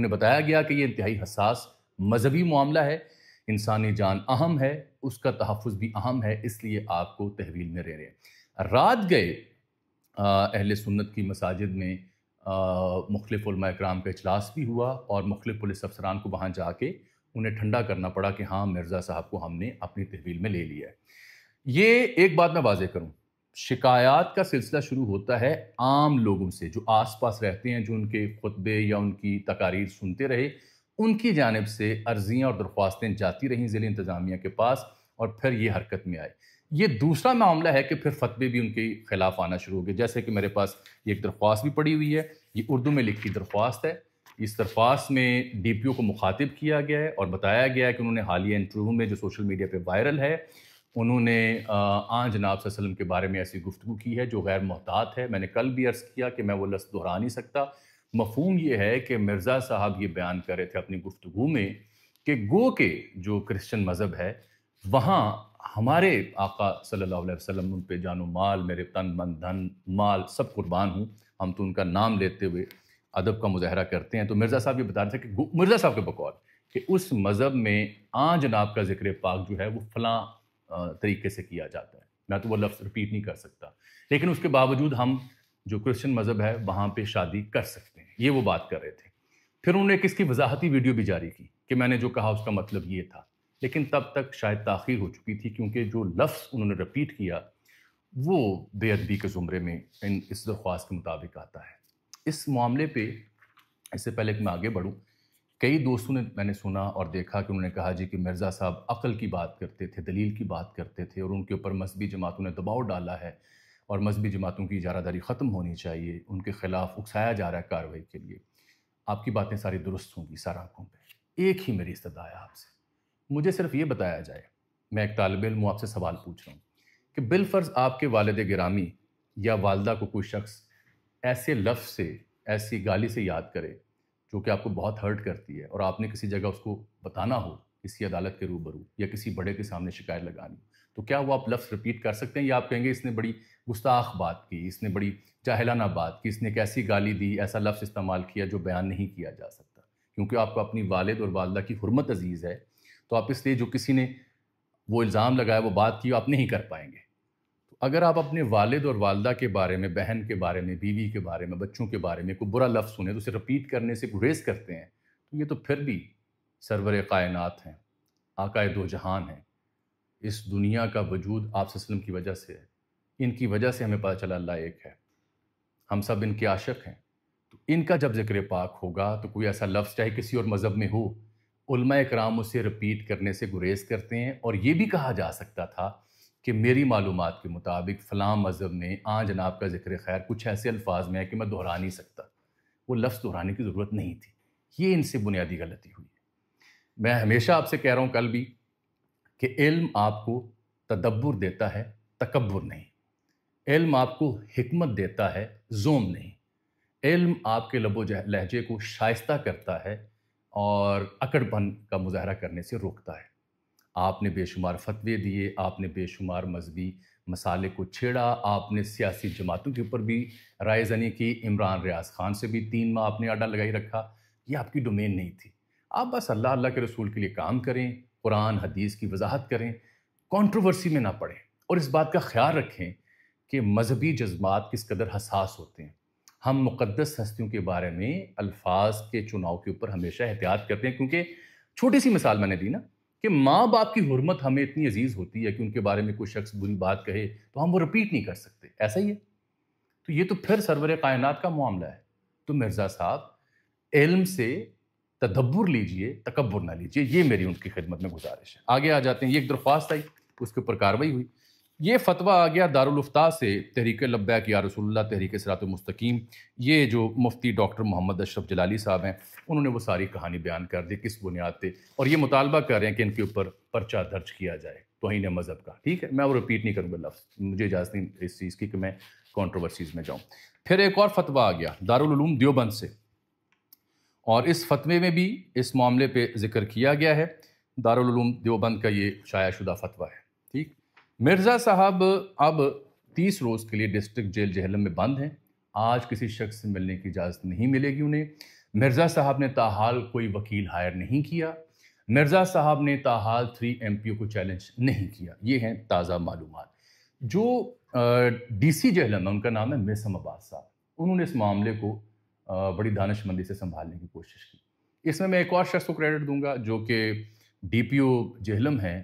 انہیں بتایا گیا کہ یہ انتہائی حساس مذہبی معاملہ ہے، انسانی جان اہم ہے، اس کا تحفظ بھی اہم ہے، اس لیے آپ کو تحویل میں رہ رہے ہیں۔ رات گئے اہل سنت کی مساجد میں مختلف علماء اکرام کا اجلاس بھی ہوا اور مختلف پولیس افسران کو وہاں جا کے انہیں ٹھنڈا کرنا پڑا کہ ہاں مرزا صاحب کو ہم نے اپنی تحویل میں لے لیا ہے۔ یہ ایک بات میں واضح کروں، شکایات کا سلسلہ شروع ہوتا ہے عام لوگوں سے جو آس پاس رہتے ہیں، جو ان کے خطبے یا ان کی تقاریر سنتے رہے، ان کی جانب سے عرضیاں اور درخواستیں جاتی رہیں ضلع انتظامیہ کے پاس اور پھر یہ حرکت میں آئے۔ یہ دوسرا معاملہ ہے کہ پھر فتوے بھی ان کے خلاف آنا شروع ہو گئے، جیسے کہ میرے پاس یہ ایک درخواست بھی پڑی ہوئی ہے، یہ اردو میں لکھی درخواست ہے۔ اس درخواست میں ڈی پی او کو مخاطب کیا گیا ہے اور بتایا گیا ہے کہ انہوں نے حالیہ انٹرویو میں جو سوشل میڈیا پہ وائرل ہے، انہوں نے جناب صلی اللہ علیہ وسلم کے بارے میں ایسی گفتگو کی ہے جو غیر محتاط ہے۔ میں نے کل بھی عرض کیا کہ میں وہ لفظ دہرا نہیں سکتا۔ مفہوم یہ ہے کہ مرزا صاحب یہ بیان کر رہے تھے اپنی گفتگو میں کہ گو کہ جو کرسچن مذہب ہے وہاں ہمارے آقا صلی اللہ علیہ وسلم ان پہ جان و مال، میرے تن من دھن مال سب قربان ہوں، ہم تو ان کا نام لیتے ہوئے ادب کا مظاہرہ کرتے ہیں۔ تو مرزا صاحب یہ بتا رہے تھے کہ مرزا صاحب کے بقول کہ اس مذہب میں جناب کا ذکر پاک جو ہے وہ فلاں طریقے سے کیا جاتا ہے، میں تو وہ لفظ رپیٹ نہیں کر سکتا، لیکن اس کے باوجود ہم جو کرسچن مذہب ہے وہاں پہ شادی کر سکتے ہیں، یہ وہ بات کر رہے تھے۔ پھر انہوں نے اس کی وضاحتی ویڈیو بھی جاری کی کہ میں نے جو کہا اس کا مطلب یہ تھا، لیکن تب تک شاید تاخیر ہو چکی تھی کیونکہ جو لفظ انہوں نے رپیٹ کیا وہ بے ادبی کے زمرے میں اس درخواست کے مطابق آتا ہے۔ اس معاملے پہ اس سے پہلے کہ میں آگے بڑھوں، کئی دوستوں نے میں نے سنا اور دیکھا کہ انہوں نے کہا جی کہ مرزا صاحب عقل کی بات کرتے تھے، دلیل کی بات کرتے تھے اور ان کے اوپر مذہبی جماعتوں نے دباؤ ڈالا ہے اور مذہبی جماعتوں کی اجارہ داری ختم ہونی چاہیے، ان کے خلاف اکسایا جا رہا ہے کارروائی کے لیے۔ آپ کی باتیں ساری درست ہوں گی سر آنکھوں پہ، ایک ہی میری استدعا ہے آپ سے، مجھے صرف یہ بتایا جائے، میں ایک طالب علم ہوں، آپ سے سوال پوچھ رہا ہوں کہ بالفرض آپ کے والد گرامی یا والدہ کو کوئی شخص ایسے لفظ سے، ایسی گالی سے یاد کرے جو کہ آپ کو بہت ہرٹ کرتی ہے اور آپ نے کسی جگہ اس کو بتانا ہو، کسی عدالت کے روبرو یا کسی بڑے کے سامنے شکایت لگانی ہو، تو کیا وہ آپ لفظ رپیٹ کر سکتے ہیں یا آپ کہیں گے اس نے بڑی گستاخ بات کی، اس نے بڑی جاہلانہ بات کی، اس نے ایک ایسی گالی دی، ایسا لفظ استعمال کیا جو بیان نہیں کیا جا سکتا؟ کیونکہ آپ کو اپنی والد اور والدہ کی حرمت عزیز ہے، تو آپ اس لیے جو کسی نے وہ الزام لگایا، وہ بات کی، آپ نہیں کر پائیں گے۔ تو اگر آپ اپنے والد اور والدہ کے بارے میں، بہن کے بارے میں، بیوی کے بارے میں، بچوں کے بارے میں کوئی برا لفظ سنیں تو اسے رپیٹ کرنے سے گریز کرتے ہیں، تو یہ تو پھر بھی سرور کائنات ہیں، آقائے دو جہان ہیں، اس دنیا کا وجود آپ صلی اللہ علیہ وسلم کی وجہ سے ہے، ان کی وجہ سے ہمیں پتہ چلا اللہ ایک ہے، ہم سب ان کے عاشق ہیں۔ تو ان کا جب ذکر پاک ہوگا تو کوئی ایسا لفظ چاہے کسی اور مذہب میں ہو، علماء اکرام اسے رپیٹ کرنے سے گریز کرتے ہیں، اور یہ بھی کہا جا سکتا تھا کہ میری معلومات کے مطابق فلاں مذہب میں جناب کا ذکر خیر کچھ ایسے الفاظ میں ہے کہ میں دہرا نہیں سکتا، وہ لفظ دہرانے کی ضرورت نہیں تھی۔ یہ ان سے بنیادی غلطی ہوئی ہے۔ میں ہمیشہ آپ سے کہہ رہا ہوں کل بھی کہ علم آپ کو تدبر دیتا ہے، تکبر نہیں۔ علم آپ کو حکمت دیتا ہے، زوم نہیں۔ علم آپ کے لب و لہجے کو شائستہ کرتا ہے اور اکڑ پن کا مظاہرہ کرنے سے روکتا ہے۔ آپ نے بے شمار فتوے دیے، آپ نے بے شمار مذہبی مسالے کو چھیڑا، آپ نے سیاسی جماعتوں کے اوپر بھی رائے زنی کی، عمران ریاض خان سے بھی 3 ماہ آپ نے اڈا لگائی رکھا، یہ آپ کی ڈومین نہیں تھی۔ آپ بس اللہ اللہ کے رسول کے لیے کام کریں، قرآن حدیث کی وضاحت کریں، کنٹروورسی میں نہ پڑیں، اور اس بات کا خیال رکھیں کہ مذہبی جذبات کس قدر حساس ہوتے ہیں۔ ہم مقدس ہستیوں کے بارے میں الفاظ کے چناؤ کے اوپر ہمیشہ احتیاط کرتے ہیں، کیونکہ چھوٹی سی مثال میں نے دی نا کہ ماں باپ کی حرمت ہمیں اتنی عزیز ہوتی ہے کہ ان کے بارے میں کوئی شخص بری بات کہے تو ہم وہ رپیٹ نہیں کر سکتے، ایسا ہی ہے۔ تو یہ تو پھر سرور کائنات کا معاملہ ہے۔ تو مرزا صاحب علم سے تدبر لیجئے، تکبر نہ لیجئے، یہ میری ان کی خدمت میں گزارش ہے۔ آگے آ جاتے ہیں، یہ ایک درخواست آئی، اس کے اوپر کارروائی ہوئی۔ یہ فتویٰ آ گیا دارالفتاء سے، تحریک لبیک یا رسول اللہ، تحریک صراط المستقیم۔ یہ جو مفتی ڈاکٹر محمد اشرف جلالی صاحب ہیں، انہوں نے وہ ساری کہانی بیان کر دی کس بنیاد پہ، اور یہ مطالبہ کر رہے ہیں کہ ان کے اوپر پرچہ درج کیا جائے توہین مذہب کا۔ ٹھیک ہے، میں وہ رپیٹ نہیں کروں گا لفظ، مجھے اجازت نہیں اس چیز کی کہ میں کنٹروورسیز میں جاؤں۔ پھر ایک اور فتویٰ آ گیا دارالعلوم دیوبند سے، اور اس فتوے میں بھی اس معاملے پہ ذکر کیا گیا ہے۔ دارالعلوم دیوبند کا یہ شائع شدہ فتویٰ ہے۔ ٹھیک، مرزا صاحب اب 30 روز کے لیے ڈسٹرکٹ جیل جہلم میں بند ہیں، آج کسی شخص سے ملنے کی اجازت نہیں ملے گی انہیں۔ مرزا صاحب نے تاحال کوئی وکیل ہائر نہیں کیا، مرزا صاحب نے تاحال 3 MP کو چیلنج نہیں کیا۔ یہ ہیں تازہ معلومات۔ جو ڈی سی جہلم ہے، ان کا نام ہے میسم عباس صاحب، انہوں نے اس معاملے کو بڑی دانش مندی سے سنبھالنے کی کوشش کی۔ اس میں ایک اور شخص کو کریڈٹ دوں گا جو کہ ڈی پی او جہلم ہیں،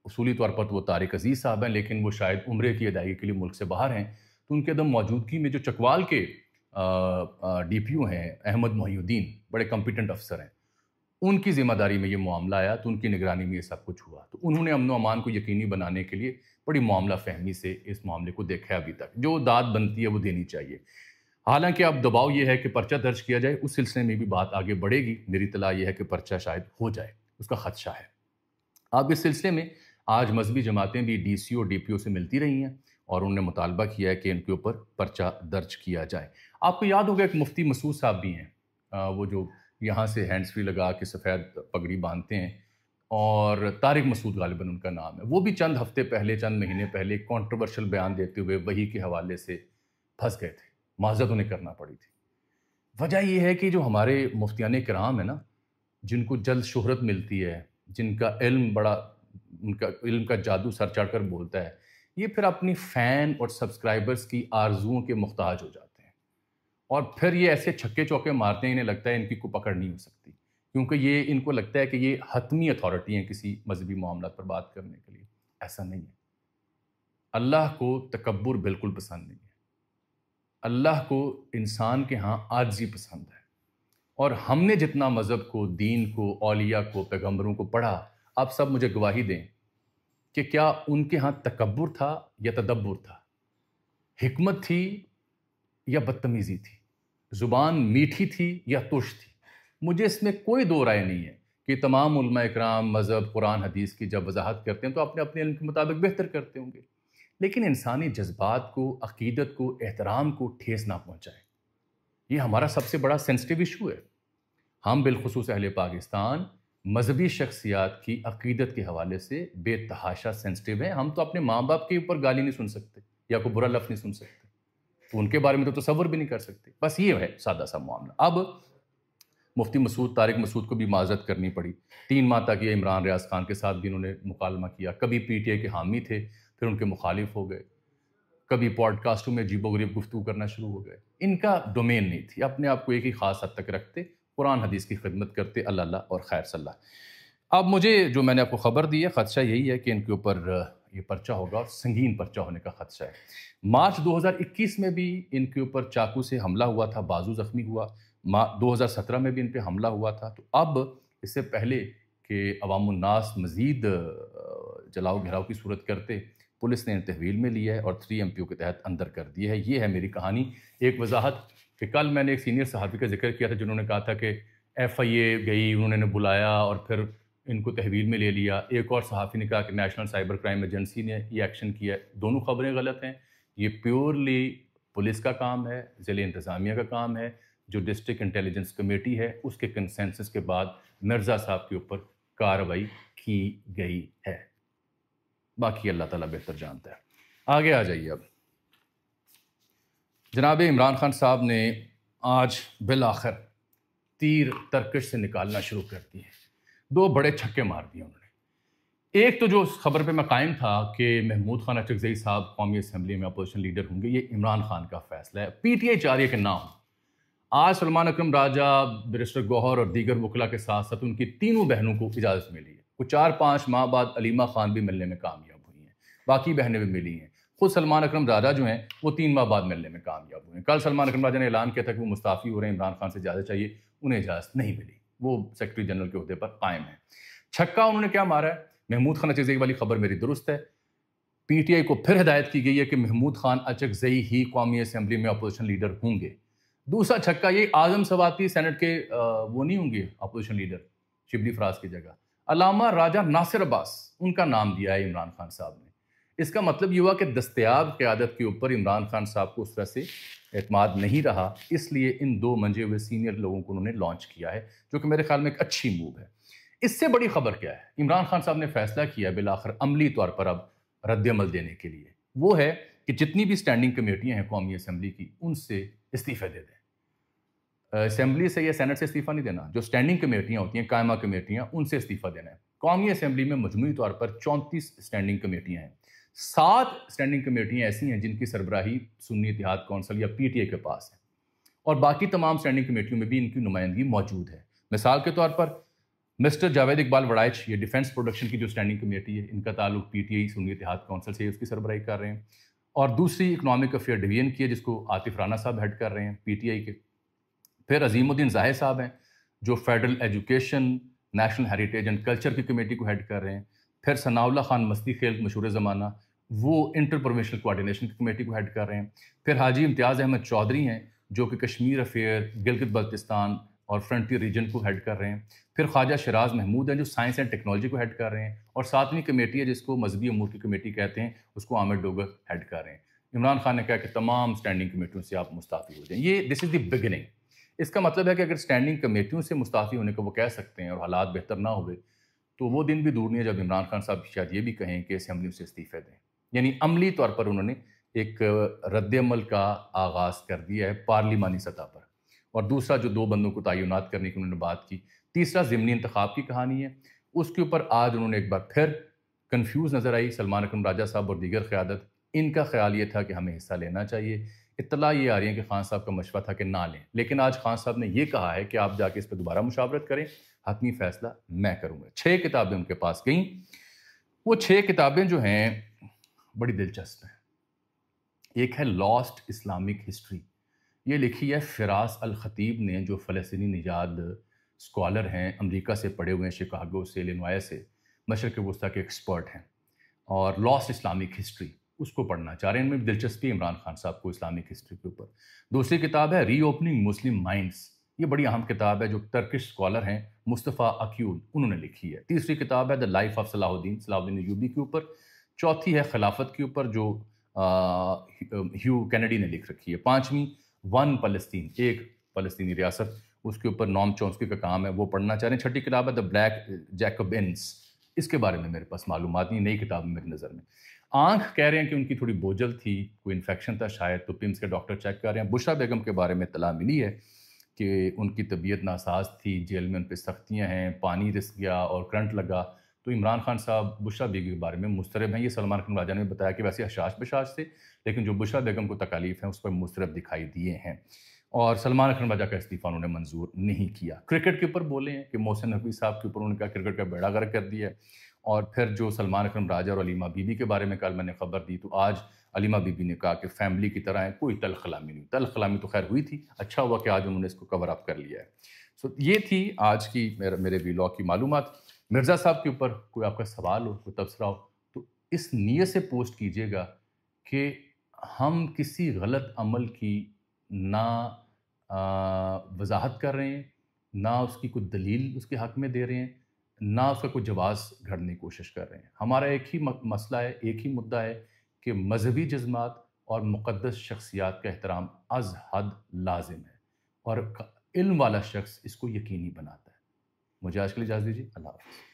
اصولی طور پر تو وہ طارق عزیز صاحب ہیں، لیکن وہ شاید عمرے کی ادائیگی کے لیے ملک سے باہر ہیں، تو ان کے عدم موجودگی میں جو چکوال کے ڈی پی او ہیں احمد محی الدین، بڑے کمپیٹنٹ افسر ہیں، ان کی ذمہ داری میں یہ معاملہ آیا، تو ان کی نگرانی میں یہ سب کچھ ہوا۔ تو انہوں نے امن و امان کو یقینی بنانے کے لیے بڑی معاملہ فہمی سے اس معاملے کو دیکھا ہے۔ ابھی تک جو داد بنتی ہے وہ دینی چاہیے۔ حالانکہ اب دباؤ یہ ہے کہ پرچہ درج کیا جائے، اس سلسلے میں بھی بات آگے بڑھے گی۔ میری اطلاع یہ ہے کہ پرچہ شاید ہو جائے، اس کا خدشہ ہے۔ اب اس سلسلے میں آج مذہبی جماعتیں بھی ڈی سی اور ڈی پی او سے ملتی رہی ہیں اور انہوں نے مطالبہ کیا ہے کہ ان کے اوپر پرچہ درج کیا جائے۔ آپ کو یاد ہوگا ایک مفتی مسعود صاحب بھی ہیں، وہ جو یہاں سے ہینڈز فری لگا کے سفید پگڑی باندھتے ہیں، اور طارق مسعود غالباً ان کا نام ہے۔ وہ بھی چند ہفتے پہلے، چند مہینے پہلے ایک کنٹروورشل بیان دیتے ہوئے وحی کے حوالے سے پھنس گئے تھے، معذرت انہیں کرنا پڑی تھی۔ وجہ یہ ہے کہ جو ہمارے مفتیان کرام ہیں نا، جن کو جلد شہرت ملتی ہے، جن کا علم بڑا، ان کا علم کا جادو سر چڑھ کر بولتا ہے، یہ پھر اپنی فین اور سبسکرائبرز کی آرزوؤں کے محتاج ہو جاتے ہیں، اور پھر یہ ایسے چھکے چوکے مارتے ہیں، انہیں لگتا ہے ان کی کوئی پکڑ نہیں ہو سکتی، کیونکہ یہ ان کو لگتا ہے کہ یہ حتمی اتھارٹی ہیں کسی مذہبی معاملات پر بات کرنے کے لیے۔ ایسا نہیں ہے۔ اللہ کو تکبر بالکل پسند نہیں ہے۔ اللہ کو انسان کے ہاں عاجزی پسند ہے، اور ہم نے جتنا مذہب کو، دین کو، اولیاء کو، پیغمبروں کو پڑھا، آپ سب مجھے گواہی دیں کہ کیا ان کے ہاں تکبر تھا یا تدبر تھا، حکمت تھی یا بدتمیزی تھی، زبان میٹھی تھی یا ترش تھی؟ مجھے اس میں کوئی دو رائے نہیں ہے کہ تمام علماء اکرام مذہب، قرآن حدیث کی جب وضاحت کرتے ہیں تو اپنے اپنے علم کے مطابق بہتر کرتے ہوں گے، لیکن انسانی جذبات کو، عقیدت کو، احترام کو ٹھیس نہ پہنچائے۔ یہ ہمارا سب سے بڑا سینسٹیو ایشو ہے۔ ہم بالخصوص اہل پاکستان مذہبی شخصیات کی عقیدت کے حوالے سے بے تحاشا سینسٹیو ہیں۔ ہم تو اپنے ماں باپ کے اوپر گالی نہیں سن سکتے یا کوئی برا لفظ نہیں سن سکتے، تو ان کے بارے میں تو تصور بھی نہیں کر سکتے۔ بس یہ ہے سادہ سا معاملہ۔ اب مفتی مسعود، طارق مسعود کو بھی معذرت کرنی پڑی۔ 3 ماہ تک یہ عمران ریاض خان کے ساتھ بھی انہوں نے مکالمہ کیا، کبھی پی ٹی آئی کے حامی تھے، پھر ان کے مخالف ہو گئے، کبھی پوڈ کاسٹوں میں عجیب و غریب گفتگو کرنا شروع ہو گئے۔ ان کا ڈومین نہیں تھی، اپنے آپ کو ایک ہی خاص حد تک رکھتے، قرآن حدیث کی خدمت کرتے، اللہ اللہ اور خیر صلی اللہ۔ اب مجھے جو میں نے آپ کو خبر دی ہے، خدشہ یہی ہے کہ ان کے اوپر یہ پرچہ ہوگا، اور سنگین پرچہ ہونے کا خدشہ ہے۔ مارچ 2021 میں بھی ان کے اوپر چاقو سے حملہ ہوا تھا، بازو زخمی ہوا۔ 2017 میں بھی ان پہ حملہ ہوا تھا۔ تو اب اس سے پہلے کہ عوام الناس مزید جلاؤ گھیراؤ کی صورت کرتے، پولیس نے تحویل میں لیا ہے اور 3 MPO کے تحت اندر کر دیا ہے۔ یہ ہے میری کہانی۔ ایک وضاحت کہ کل میں نے ایک سینئر صحافی کا ذکر کیا تھا جنہوں نے کہا تھا کہ FIA گئی، انہوں نے بلایا اور پھر ان کو تحویل میں لے لیا۔ ایک اور صحافی نے کہا کہ نیشنل سائبر کرائم ایجنسی نے یہ ایکشن کیا ہے۔ دونوں خبریں غلط ہیں۔ یہ پیورلی پولیس کا کام ہے، ضلع انتظامیہ کا کام ہے، جو ڈسٹرکٹ انٹیلیجنس کمیٹی ہے اس کے کنسنسس کے بعد مرزا صاحب کے اوپر کارروائی کی گئی ہے۔ باقی اللہ تعالیٰ بہتر جانتا ہے۔ آگے آ جائیے۔ اب جناب عمران خان صاحب نے آج بالآخر تیر ترکش سے نکالنا شروع کر دیے۔ 2 بڑے چھکے مار دیے انہوں نے۔ ایک تو جو خبر پہ میں قائم تھا کہ محمود خان اچکزئی صاحب قومی اسمبلی میں اپوزیشن لیڈر ہوں گے، یہ عمران خان کا فیصلہ ہے۔ PTI چاہ رہی ہے کہ نہ ہو۔ آج سلمان اکرم راجہ، بیرسٹر گوہر اور دیگر وکلاء کے ساتھ ساتھ ان کی تینوں بہنوں کو اجازت ملی ہے۔ کچھ 4-5 ماہ بعد علیمہ خان بھی ملنے میں کامیاب ہوئی ہیں، باقی بہنیں بھی ملی ہیں۔ خود سلمان اکرم راجہ جو ہیں وہ 3 ماہ بعد ملنے میں کامیاب ہوئے ہیں۔ کل سلمان اکرم راجہ نے اعلان کیا تھا کہ وہ مستعفی ہو رہے ہیں، عمران خان سے اجازت چاہیے، انہیں اجازت نہیں ملی، وہ سیکرٹری جنرل کے عہدے پر قائم ہیں۔ چھکا انہوں نے کیا مارا ہے؟ محمود خان اچکزئی والی خبر میری درست ہے۔ PTI کو پھر ہدایت کی گئی ہے کہ محمود خان اچکزئی ہی قومی اسمبلی میں اپوزیشن لیڈر ہوں گے۔ دوسرا چھکا یہ اعظم سواتی سینٹ کے وہ نہیں ہوں گے اپوزیشن لیڈر شبلی فراز کی جگہ، علامہ راجہ ناصر عباس، ان کا نام دیا ہے عمران خان صاحب نے۔ اس کا مطلب یہ ہوا کہ دستیاب قیادت کے اوپر عمران خان صاحب کو اس طرح سے اعتماد نہیں رہا، اس لیے ان 2 منجے ہوئے سینئر لوگوں کو انہوں نے لانچ کیا ہے، جو کہ میرے خیال میں ایک اچھی موو ہے۔ اس سے بڑی خبر کیا ہے؟ عمران خان صاحب نے فیصلہ کیا بالآخر عملی طور پر اب رد عمل دینے کے لیے، وہ ہے کہ جتنی بھی اسٹینڈنگ کمیٹیاں ہیں قومی اسمبلی کی، ان سے استعفے دے دیں۔ اسمبلی سے یا سینٹ سے استعفیٰ نہیں دینا، جو اسٹینڈنگ کمیٹیاں ہوتی ہیں، قائمہ کمیٹیاں، ان سے استعفیٰ دینا ہے۔ قومی اسمبلی میں مجموعی طور پر 34 اسٹینڈنگ کمیٹیاں ہیں، 7 اسٹینڈنگ کمیٹیاں ایسی ہیں جن کی سربراہی سنی اتحاد کونسل یا پی ٹی اے کے پاس ہے، اور باقی تمام اسٹینڈنگ کمیٹیوں میں بھی ان کی نمائندگی موجود ہے۔ مثال کے طور پر مسٹر جاوید اقبال وڑائچ، یہ ڈیفنس پروڈکشن کی جو اسٹینڈنگ کمیٹی ہے، ان کا تعلق پی ٹی آئی سنی اتحاد کونسل سے، اس کی سربراہی کر رہے ہیں، اور دوسری اکنامک افیئر ڈویژن کی ہے جس کو عاطف رانا صاحب ہیڈ کر رہے ہیں پی ٹی آئی کے۔ پھر عظیم الدین زاہد صاحب ہیں جو federal education, national heritage and culture کی کمیٹی کو ہیڈ کر رہے ہیں۔ پھر ثناء اللہ خان مستی خیل مشہور زمانہ، وہ انٹر پروونشنل کوآرڈینیشن کی کمیٹی کو ہیڈ کر رہے ہیں۔ پھر حاجی امتیاز احمد چودھری ہیں جو کہ کشمیر افیئر، گلگت بلتستان اور فرنٹیئر ریجن کو ہیڈ کر رہے ہیں۔ پھر خواجہ شراز محمود ہیں جو سائنس اینڈ ٹیکنالوجی کو ہیڈ کر رہے ہیں، اور 7ویں کمیٹی ہے جس کو مذہبی امور کی کمیٹی کہتے ہیں، اس کو عامر ڈوگر ہیڈ کر رہے ہیں۔ عمران خان نے کہا کہ تمام اسٹینڈنگ کمیٹیوں سے آپ مستعفی ہو جائیں۔ یہ دس از دی بگننگ۔ اس کا مطلب ہے کہ اگر اسٹینڈنگ کمیٹیوں سے مستعفی ہونے کو وہ کہہ سکتے ہیں اور حالات بہتر نہ ہوئے، تو وہ دن بھی دور نہیں ہے جب عمران خان صاحب شاید یہ بھی کہیں کہ اسمبلیوں سے استعفے دیں۔ یعنی عملی طور پر انہوں نے ایک رد عمل کا آغاز کر دیا ہے پارلیمانی سطح پر۔ اور دوسرا جو 2 بندوں کو تعینات کرنے کی انہوں نے بات کی، تیسرا ضمنی انتخاب کی کہانی ہے، اس کے اوپر آج انہوں نے ایک بار پھر کنفیوز نظر آئی سلمان اکرم راجہ صاحب اور دیگر قیادت۔ ان کا خیال یہ تھا کہ ہمیں حصہ لینا چاہیے، اطلاع یہ آ رہی ہے کہ خان صاحب کا مشورہ تھا کہ نہ لیں، لیکن آج خان صاحب نے یہ کہا ہے کہ آپ جا کے اس پہ دوبارہ مشاورت کریں، حتمی فیصلہ میں کروں گا۔ 6 کتابیں ان کے پاس گئیں، وہ 6 کتابیں جو ہیں بڑی دلچسپ ہیں۔ ایک ہے لاسٹ اسلامک ہسٹری، یہ لکھی ہے فراس الخطیب نے، جو فلسطینی نژاد اسکالر ہیں، امریکہ سے پڑھے ہوئے ہیں، شکاگو سے، الینوائے سے، مشرق وسطیٰ کے ایکسپرٹ ہیں، اور لاسٹ اسلامک ہسٹری اس کو پڑھنا چاہ رہے ہیں۔ ان میں بھی دلچسپی ہے عمران خان صاحب کو اسلامک ہسٹری کے اوپر۔ دوسری کتاب ہے ری اوپننگ مسلم مائنڈس، یہ بڑی اہم کتاب ہے، جو ٹرکش اسکالر ہیں مصطفیٰ اکیول انہوں نے لکھی ہے۔ تیسری کتاب ہے دا لائف آف صلاح الدین ایوبی کے اوپر۔ چوتھی ہے خلافت کے اوپر، جو ہیو کینیڈی نے لکھ رکھی ہے۔ 5ویں ون فلسطین، ایک فلسطینی ریاست، اس کے اوپر نوم چومسکی کا کام ہے، وہ پڑھنا چاہ رہے ہیں۔ 6ٹھی کتاب ہے دا بلیک جیکوبنس، اس کے بارے میں میرے پاس معلومات نہیں، نئی کتاب ہے میری نظر میں۔ آنکھ کہہ رہے ہیں کہ ان کی تھوڑی بوجھل تھی، کوئی انفیکشن تھا شاید، تو پمس کے ڈاکٹر چیک کر رہے ہیں۔ بشریٰ بیگم کے بارے میں اطلاع ملی ہے کہ ان کی طبیعت ناساز تھی، جیل میں ان پہ سختیاں ہیں، پانی رس گیا اور کرنٹ لگا، تو عمران خان صاحب بشریٰ بیگم کے بارے میں مضطرب ہیں۔ یہ سلمان اکرم راجہ نے بتایا کہ ویسے حشاش بشاش تھے، لیکن جو بشریٰ بیگم کو تکالیف ہیں اس پر مضطرب دکھائی دیے ہیں، اور سلمان اکرم راجہ کا استعفیٰ انہوں نے منظور نہیں کیا۔ کرکٹ کے اوپر بولے ہیں کہ محسن نقوی صاحب کے اوپر انہوں نے کہا کرکٹ کا بیڑا غرق کر دیا ہے۔ اور پھر جو سلمان اکرم راجہ اور علیمہ بی بی کے بارے میں کل میں نے خبر دی، تو آج علیمہ بی بی نے کہا کہ فیملی کی طرح ہے، کوئی تلخ کلامی نہیں۔ تلخ کلامی تو خیر ہوئی تھی، اچھا ہوا کہ آج انہوں نے اس کو کور اپ کر لیا ہے۔ یہ تھی آج کی میرے ویلاگ کی معلومات۔ مرزا صاحب کے اوپر کوئی آپ کا سوال ہو، کوئی تبصرہ ہو، تو اس نیت سے پوسٹ کیجیے گا کہ ہم کسی غلط عمل کی نہ وضاحت کر رہے ہیں، نہ اس کی کوئی دلیل اس کے حق میں دے رہے ہیں، نہ اس کا کوئی جواز گھڑنے کی کوشش کر رہے ہیں۔ ہمارا ایک ہی مسئلہ ہے، ایک ہی مدعا ہے کہ مذہبی جذبات اور مقدس شخصیات کا احترام از حد لازم ہے، اور علم والا شخص اس کو یقینی بناتا ہے۔ مجھے آج کے لیے اجازت دیجیے، اللہ حافظ۔